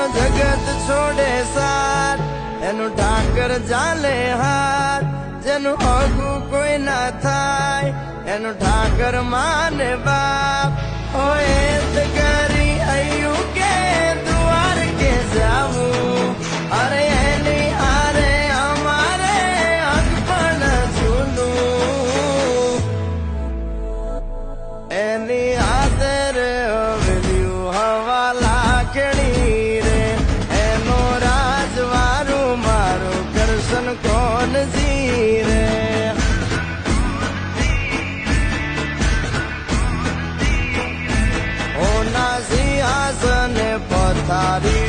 એનો જગત છોડે સાર, એનું ઠાકર ચાલે હાર, જેનું હગું કોઈ ના થાય એનું ઠાકર માને બાપ. હોય તો કરી અયું કે દ્વાર કે જાવું, અરે એની હારે અમારે હક પણ જૂનું. એની આદર હવેલ્યું હવા લાખણી રે, એનો રાજવારું મારું કરશન કોણ જી રે. સિંહાસન પથારી